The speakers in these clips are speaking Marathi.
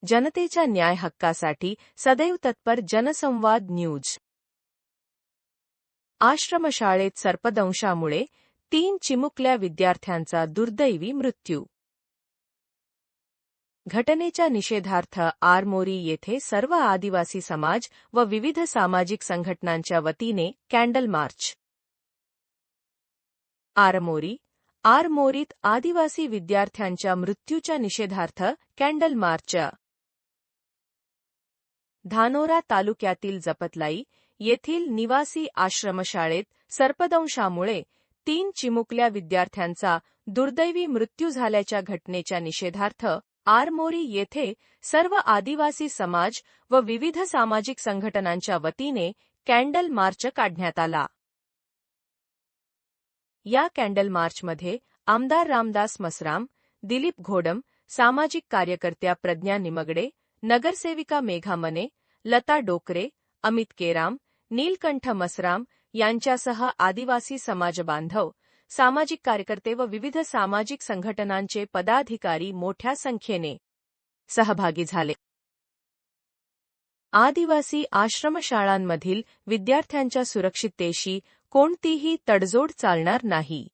जनतेच्या न्याय हक्कासाठी सदैव तत्पर जनसंवाद न्यूज. आश्रमशाळेत सर्पदंशामुळे 3 चिमुकल्या विद्यार्थ्यांचा दुर्दैवी मृत्यू. घटनेच्या निषेधार्थ आरमोरी येथे सर्व आदिवासी समाज व विविध सामाजिक संघटनांच्या वतीने कॅन्डल मार्च. आरमोरीत आदिवासी विद्यार्थ्यांच्या मृत्यूच्या निषेधार्थ कॅन्डल मार्च. धानोरा तालुक्यातील जपतलाई येथील निवासी आश्रमशाळेत सर्पदंशामुळे 3 चिमुकल्या विद्यार्थ्यांचा दुर्दैवी मृत्यू झाल्याच्या घटनेच्या निषेधार्थ आरमोरी येथे सर्व आदिवासी समाज व विविध सामाजिक संघटनांच्या वतीने कॅन्डल मार्च काढण्यात आला. या कॅन्डल मार्चमध्ये आमदार रामदास मसराम, दिलीप घोडम, सामाजिक कार्यकर्त्या प्रज्ञा निमगडे, नगरसेविका मेघा मने, लता डोकरे, अमित केराम, नीलकंठ मसराम यांच्यासह आदिवासी समाजबांधव, सामाजिक कार्यकर्ते व विविध सामाजिक संघटनांचे पदाधिकारी मोठ्या संख्येने सहभागी झाले. आदिवासी आश्रमशाळांमधील विद्यार्थ्यांच्या सुरक्षिततेशी कोणतीही तडजोड चालणार नाही.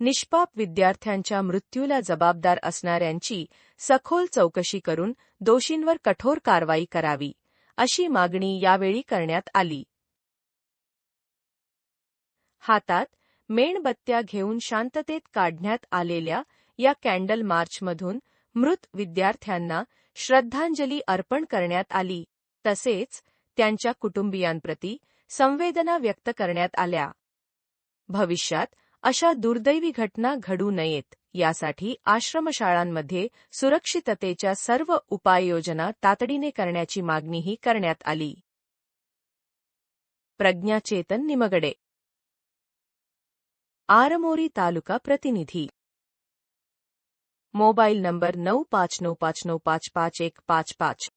निष्पाप विद्यार्थ्यांच्या मृत्यूला जबाबदार असणाऱ्यांची सखोल चौकशी करून दोषींवर कठोर कारवाई करावी, अशी मागणी यावेळी करण्यात आली. हातात मेणबत्त्या घेऊन शांततेत काढण्यात आलेल्या या कॅन्डल मार्चमधून मृत विद्यार्थ्यांना श्रद्धांजली अर्पण करण्यात आली, तसेच त्यांच्या कुटुंबियांप्रती संवेदना व्यक्त करण्यात आल्या. भविष्यात अशा दुर्दैवी घटना घडू नयेत यासाठी आश्रमशाळांमध्ये सुरक्षिततेच्या सर्व उपाययोजना तातडीने करण्याची मागणीही करण्यात आली. प्रज्ञा चेतन निमगडे, आरमोरी तालुका प्रतिनिधी. Mobile number 9595955155.